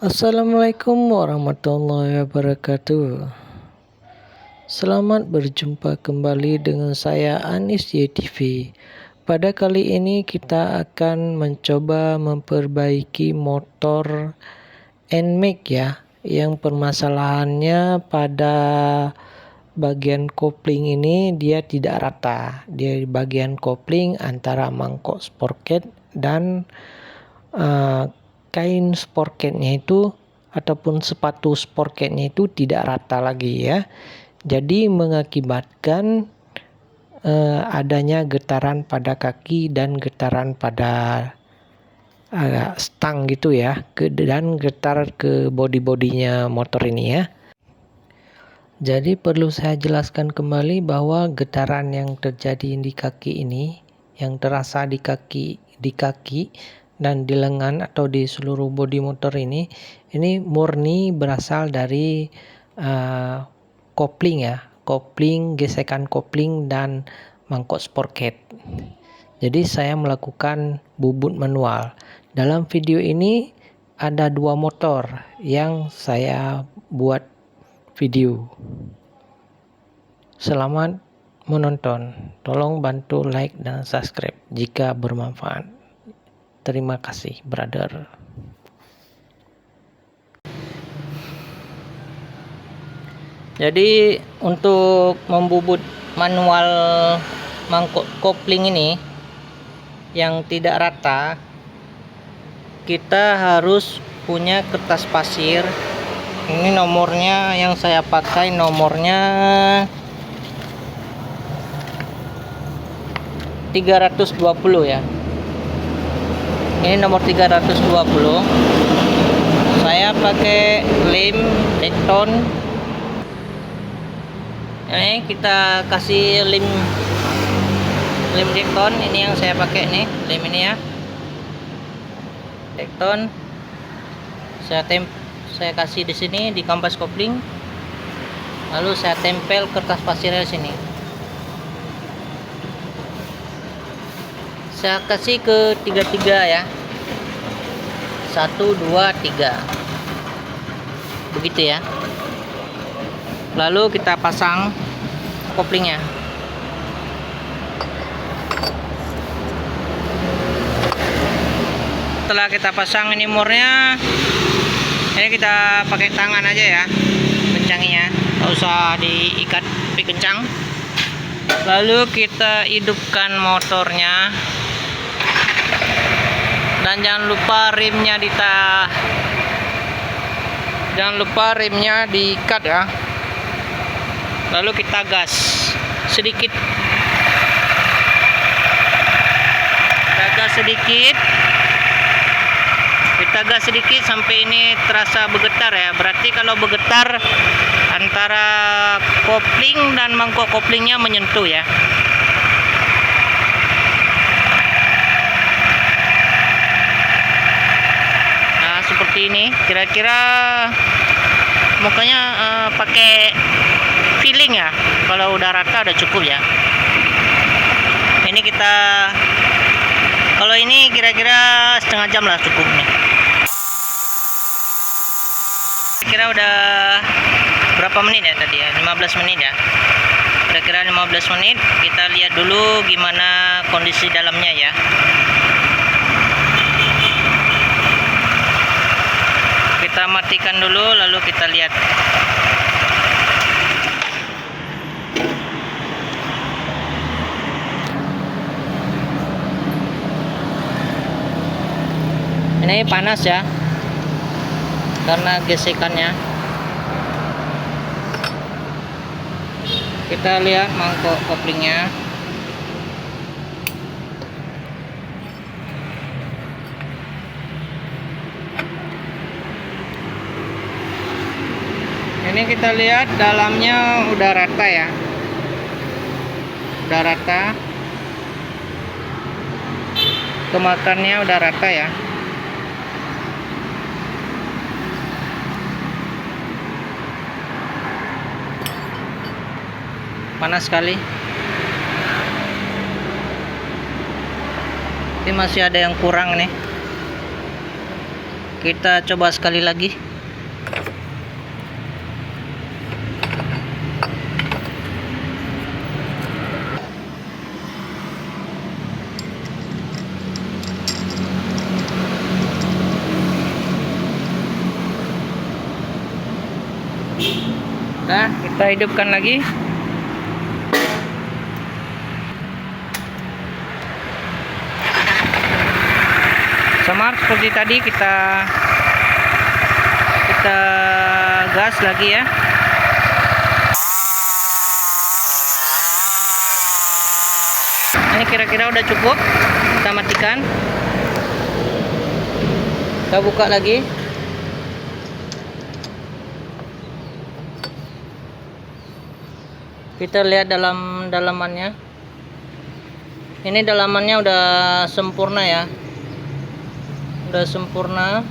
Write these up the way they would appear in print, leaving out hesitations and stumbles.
Assalamualaikum warahmatullahi wabarakatuh. Selamat berjumpa kembali dengan saya Anis YTV. Pada kali ini kita akan mencoba memperbaiki motor NMAX ya, yang permasalahannya pada bagian kopling ini dia tidak rata. Dia di bagian kopling antara mangkok sprocket dan kain sprocketnya itu ataupun sepatu sprocketnya itu tidak rata lagi ya. Jadi mengakibatkan adanya getaran pada kaki dan getaran pada stang gitu ya, dan getar ke bodi-bodinya motor ini ya. Jadi perlu saya jelaskan kembali bahwa getaran yang terjadi di kaki ini, yang terasa di kaki dan di lengan atau di seluruh bodi motor ini murni berasal dari kopling ya, gesekan kopling dan mangkok sprocket. Jadi saya melakukan bubut manual. Dalam video ini ada 2 motor yang saya buat video. Selamat menonton. Tolong bantu like dan subscribe jika bermanfaat. Terima kasih, brother. Jadi untuk membubut manual mangkok kopling ini yang tidak rata, kita harus punya kertas pasir. Ini nomornya yang saya pakai, nomornya 320 ya. Ini nomor 320. Saya pakai lem Dekton. Ini kita kasih lem Dekton. Ini yang saya pakai nih, lem ini ya, Dekton. Saya kasih di sini di kampas kopling. Lalu saya tempel kertas pasirnya di sini. Saya kasih ke 3 ya. 1, 2, 3. Begitu ya. Lalu kita pasang koplingnya. Setelah kita pasang ini murnya, ini kita pakai tangan aja ya, kencanginya, nggak usah diikat lebih kencang. Lalu kita hidupkan motornya. Dan jangan lupa remnya diikat ya. Lalu kita gas sedikit. Kita gas sedikit sampai ini terasa bergetar ya. Berarti kalau bergetar antara kopling dan mangkok koplingnya menyentuh ya. Seperti ini kira-kira makanya pakai feeling ya. Kalau udah rata udah cukup ya. Ini kita, kalau ini kira-kira setengah jam lah cukup nih. Kira udah berapa menit ya tadi ya, 15 menit ya, kira-kira 15 menit. Kita lihat dulu gimana kondisi dalamnya ya. Kita matikan dulu lalu kita lihat. Ini panas ya karena gesekannya. Kita lihat mangkok koplingnya. Ini kita lihat dalamnya udah rata ya, udah rata, kemakannya udah rata ya. Panas sekali. Ini masih ada yang kurang nih. Kita coba sekali lagi. Nah, kita hidupkan lagi. Sama seperti tadi, kita gas lagi ya. Ini kira-kira udah cukup. Kita matikan. Kita buka lagi. Kita lihat dalamannya. Ini dalamannya udah sempurna ya. Udah sempurna.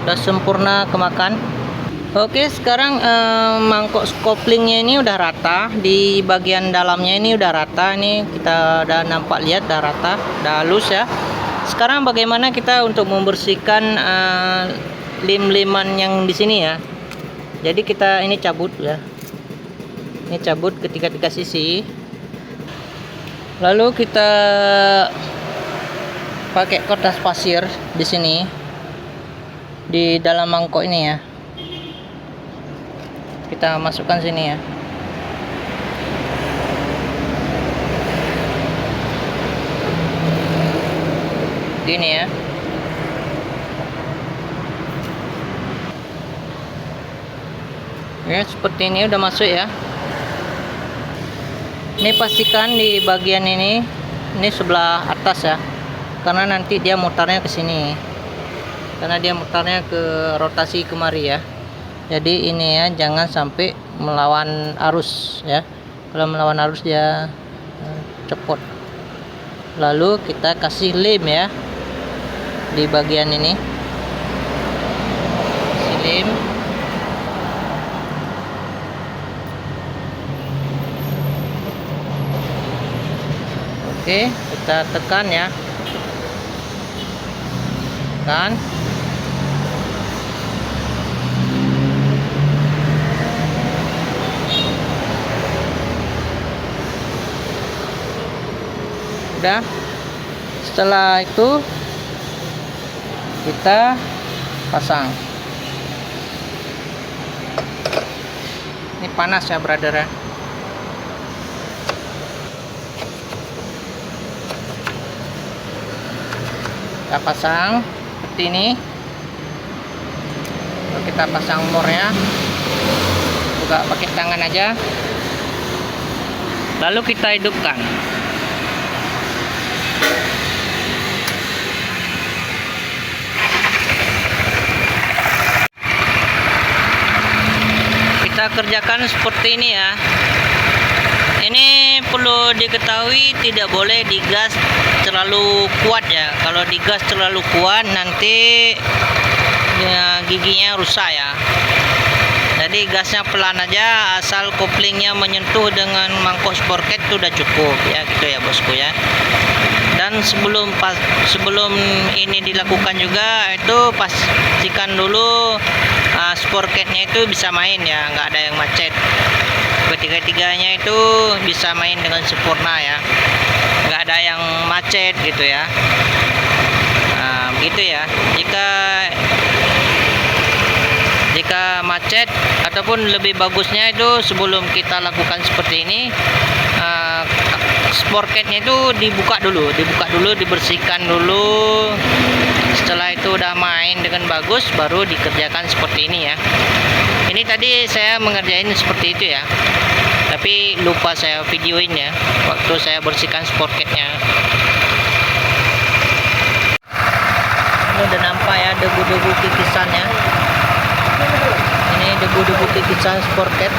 Udah sempurna kemakan. Oke, sekarang mangkok koplingnya ini udah rata. Di bagian dalamnya ini udah rata. Ini kita udah nampak, lihat udah rata, udah halus ya. Sekarang bagaimana kita untuk membersihkan lem-leman yang di sini ya. Jadi kita ini cabut ya. Ini cabut ketiga sisi. Lalu kita pakai kertas pasir di sini di dalam mangkok ini ya. Kita masukkan sini ya. Gini ya. Ya, seperti ini udah masuk ya. Ini pastikan di bagian ini sebelah atas ya. Karena nanti dia mutarnya ke sini. Karena dia mutarnya ke rotasi kemari ya. Jadi ini ya, jangan sampai melawan arus ya. Kalau melawan arus dia cepot. Lalu kita kasih lem ya di bagian ini. Kasih lem. Oke, kita tekan ya. Tekan. Udah. Setelah itu kita pasang. Ini panas ya, brother ya. Kita pasang seperti ini. Lalu kita pasang mornya, buka pakai tangan aja. Lalu kita hidupkan. Kita kerjakan seperti ini ya. Ini perlu diketahui, tidak boleh digas terlalu kuat ya. Kalau digas terlalu kuat nanti ya, giginya rusak ya. Jadi gasnya pelan aja, asal koplingnya menyentuh dengan mangkok sporket itu udah cukup ya, gitu ya bosku ya. Dan sebelum ini dilakukan juga itu pastikan dulu sporketnya itu bisa main ya, nggak ada yang macet. Ketiga-tiganya itu bisa main dengan sempurna ya, nggak ada yang macet gitu ya. Nah, begitu ya. Jika macet ataupun lebih bagusnya itu sebelum kita lakukan seperti ini, sporketnya itu dibuka dulu, dibersihkan dulu. Setelah itu udah main dengan bagus, baru dikerjakan seperti ini ya. Ini tadi saya mengerjain seperti itu ya, tapi lupa saya videoin ya waktu saya bersihkan sporketnya. Ini udah nampak ya debu-debu kikisannya. Ini debu-debu kikisan sporket.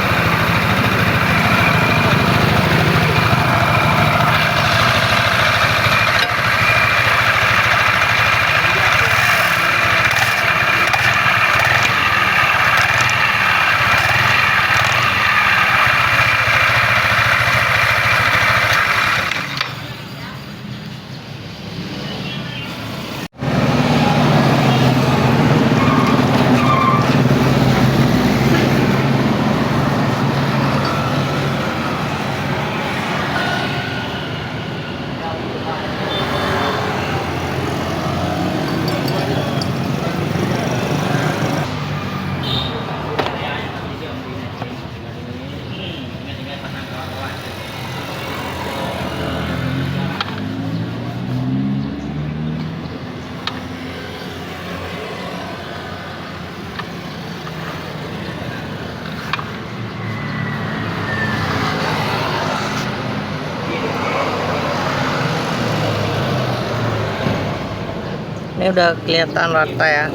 Ini udah kelihatan rata ya.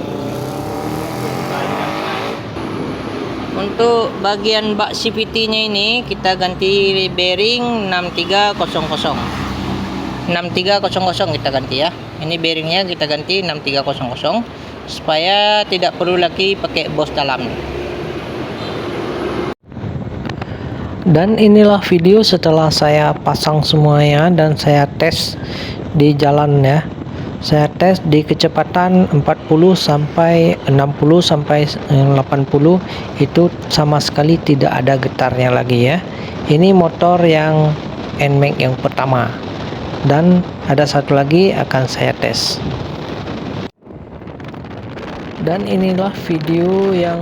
Untuk bagian bak CVT nya ini kita ganti bearing 6300. 6300 kita ganti ya. Ini bearingnya kita ganti 6300 supaya tidak perlu lagi pakai bos dalam. Dan inilah video setelah saya pasang semuanya dan saya tes di jalan ya. Saya tes di kecepatan 40 sampai 60 sampai 80 itu sama sekali tidak ada getarnya lagi ya. Ini motor yang NMAX yang pertama. Dan ada satu lagi akan saya tes. Dan inilah video yang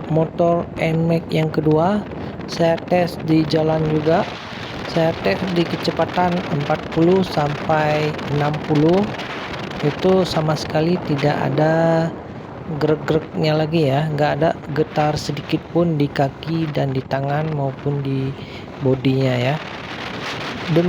motor NMAX yang kedua. Saya tes di jalan juga. Saya tes di kecepatan 40 sampai 60. Itu sama sekali tidak ada gerak-geraknya lagi ya, nggak ada getar sedikit pun di kaki dan di tangan maupun di bodinya ya.